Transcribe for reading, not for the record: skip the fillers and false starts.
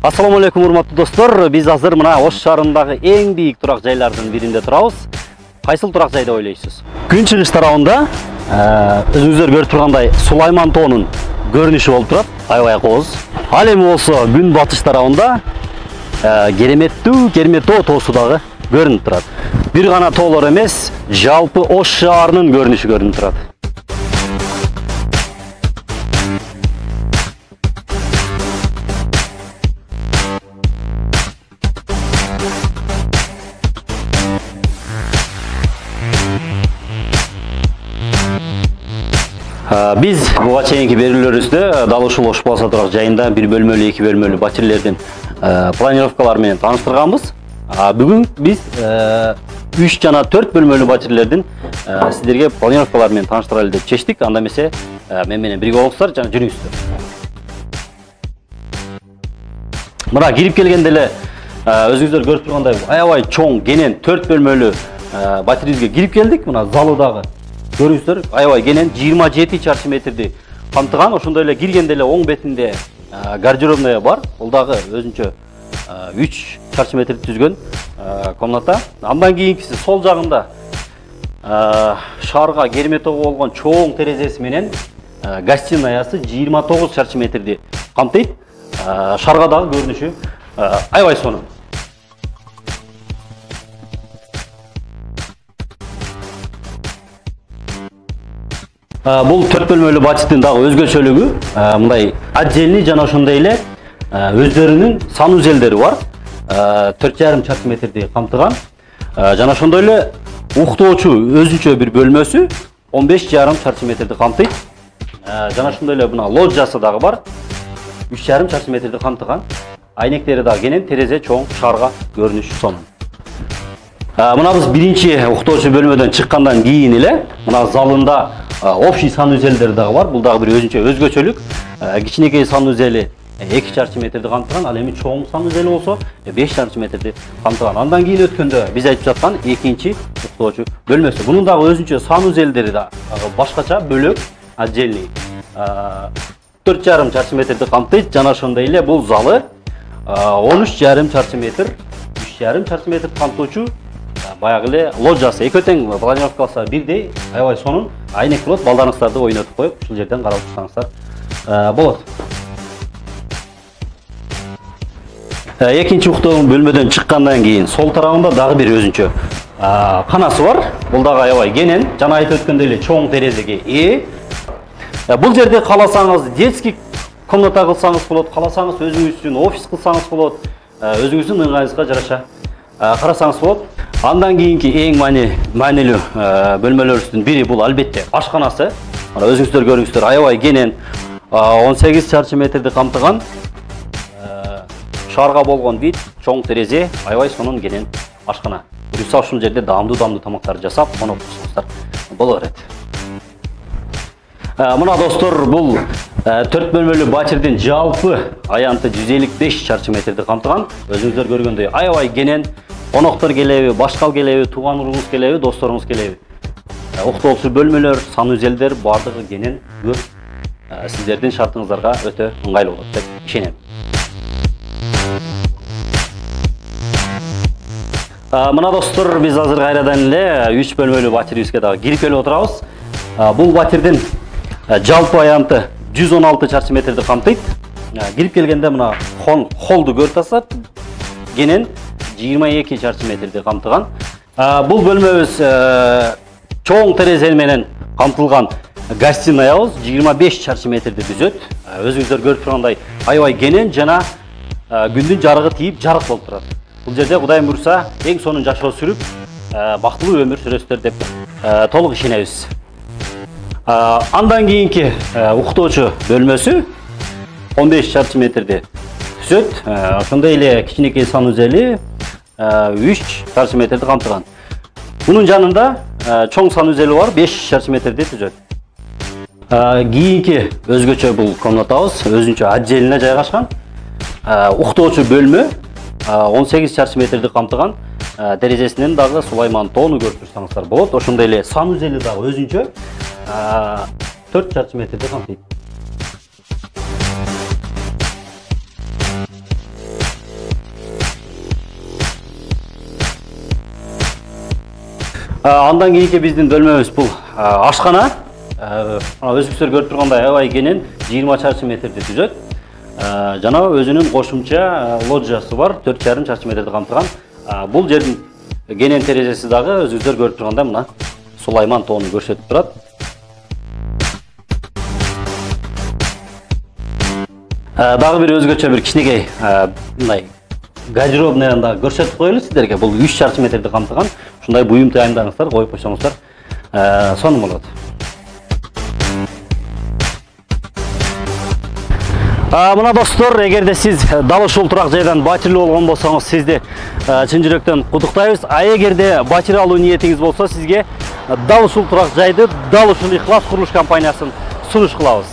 Assalamu alaikum урматтуу достор. Биз азыр мына Ош шаарындагы эң бийик турак жайлардын биринде турабыз. Кайсыл турак жай деп ойлойсуз? Күн чыгыш тарабында өзүңүздөр көрүп тургандай Сулайман тоонун көрүнүшү болуп турат. Аябай кооз. Ал эми болсо күн батыш тарабында Керемет тоосу дагы көрүнүп турат. Бир гана тоолор эмес, жалпы Ош шаарынын көрүнүшү көрүнүп турат. Biz буга чейинки берүүлөрүбүздө дал ушул Ош Плаза турак жайында бир бөлмөлүү, эки бөлмөлүү батирлердин планировкалары менен тааныштырганбыз. Бүгүн биз 3 жана 4 бөлмөлүү батирлердин сиздерге планировкалары менен тааныштыралы деп чечтик. Анда эмесе мен менен бирге болуңуздар жана жүрүңүздөр. Мына кирип келгенде эле өзүңүздөр көрүп тургандай аябай чоң, кенен 4 бөлмөлүү батирибизге кирип келдик. Мына залы дагы көрүңүздөр, аябай кенен 27 чарчы метрди камтыган. Ошондой эле киргенде эле оң бетинде гардеробная бар. Бул дагы өзүнчө 3 чарчы метр түзгөн комната. Андан кийинкиси сол жагында шаарга кереметогу болгон чоң терезеси менен гостинаясы 29 чарчы метрди камтыйт. Шаарга дагы көрүнүшү аябай сонун. Бул 4 бөлмөлүү батиттин дагы өзгөчөлүгү мындай отдельный жана ошондой эле өздөрүнүн санузелдери бар. 4,5 чарчы метрди камтыган. Жана ошондой эле уктоочу өзүнчө бир бөлмөсү 15,5 чарчы метрди камтыйт. Жана ошондой эле мына лоджиясы дагы бар. 3,5 чарчы метрди камтыган. Айнектери дагы кенен, терезе чоң, шаарга көрүнүшү сонун. Мына биз биринчи уктоочу бөлмөдөн чыккандан кийин эле мына залында общий санузелдер дагы бар. Бул дагы бир өзүнчө өзгөчөлүк. Кичинекей санузели 2 чарчы метрди камтыган, ал эми чоң санузели болсо 5 чарчы метрди камтыган. Андан кийин өткөндө биз айтып жаткан экинчи уктоочу бөлмөсү. Бунун дагы өзүнчө санузелдери да башкача, бөлөк, отдельный. 4,5 чарчы метрди камтыйт. Жана ошондой эле бул залы 13,5 чарчы метр, 3,5 чарчы метр камтуучу баягы эле лоджиясы. Экөө тең планировкасы бирдей, аябай сонун. Айнек болот, балдарыңыздарды ойнотуп коюп, ушул жерден карап турсаңыздар болот. Экинчи уктоочу бөлмөдөн чыккандан кийин сол тарабында дагы бир өзүнчө канасы бар. Бул дагы аябай кенен, жана айтып өткөндөй эле чоң терезеге ээ. Бул жерде кааласаңыз детский комната кылсаңыз болот, кааласаңыз өзүңүз үчүн офис кылсаңыз болот, өзүңүздүн ыңгайыңызга жараша карасаңыз болот. Андан кийинки эң маанилүү бөлмөлөрүбүздүн бири бул албетте ашканасы. Мына өзүңүздөр көрүңүздөр, аябай кенен 18 чарчы метрди камтыган. Шаарга болгон вид, чоң терезе, аябай сонун кенен ашкана. Буюрса ушул жерде даамдуу тамактарды жасап, конок турсаңыздар боло берет. Мына достор, бул 4 бөлмөлүү батирдин жалпы аянты 155 чарчы метрди камтыган. Өзүңүздөр көргөндөй аябай кенен. Коноктор келеби, башкал келеби, тууган уруңуз келеби, досторуңуз келеби. Уктоочу бөлмөлөр, санузелдер бардыгы кенен көп. Сиздердин шартыңыздарга өтө ыңгайлуу болот деп ишенем. Мына достор, биз азыр кайрадан эле 3 бөлмөлүү батирибизге дагы кирип келип отурабыз. Бул батирдин жалпы аянты 116 чарчы метрди камтыйт. Кирип келгенде мына холду көрүп атасыздар. Кенен 22 чарчы метрди камтыган. Бул бөлмөбүз чоң терезе менен камтылган гостинаябыз 25 чарчы метрди түзөт. Өзүңүздөр көрүп тургандай аябай кенен жана күндүн жарыгы тийип жарык болуп турат. Бул жерде Кудайым буйрса эң сонун жашоо сүрүп, бактылуу өмүр сүрөсүздөр деп толук ишенебиз. Андан кийинки уктоочу бөлмөсү 15 чарчы метрди түзөт. Ошондой эле кичинекей санузели 3 чарчы метрди камтыган. Бунун жанында чоң санузели бар, 5 чарчы метрди түзөт. Кийинки өзгөчө бул комнатабыз өзүнчө отдельно жайгашкан. Уктоочу бөлмө 18 чарчы метрди камтыган. Терезесинен дагы Сулайман тоону көрүп турсаңыздар болот. Ошондой эле санузели дагы өзүнчө 4 чарчы метрди камтыйт. Андан кийинки биздин бөлмөбүз бул ашкана. Өзүңүздөр көрүп тургандай аябай кенен 20 чарчы метрди түзөт. Жана өзүнүн кошумча лоджиясы бар, 4,5 чарчы метрди камтыган. Бул жердин кенен терезеси дагы өзүңүздөр көрүп тургандай мына Сулайман тоонун көрсөтүп турат. Дагы бир өзгөчө бир кичинекей мындай гардеробныйын да көрсөтүп коелу сиздерге. Бул 3 чарчы метрди камтыган. Ушундай буюм тайымдаңыздар, коюп койсоңуздар сонун болот. Мына достор, эгерде сиз дал ушул турак жайдан батирлүү болгон болсоңуз, сизди чын жүрөктөн куттуктайбыз. Эгерде батир алуу ниетиңиз болсо, сизге дал ушул турак жайды, дал ушул Ихлас курулуш компаниясын сунуш кылабыз.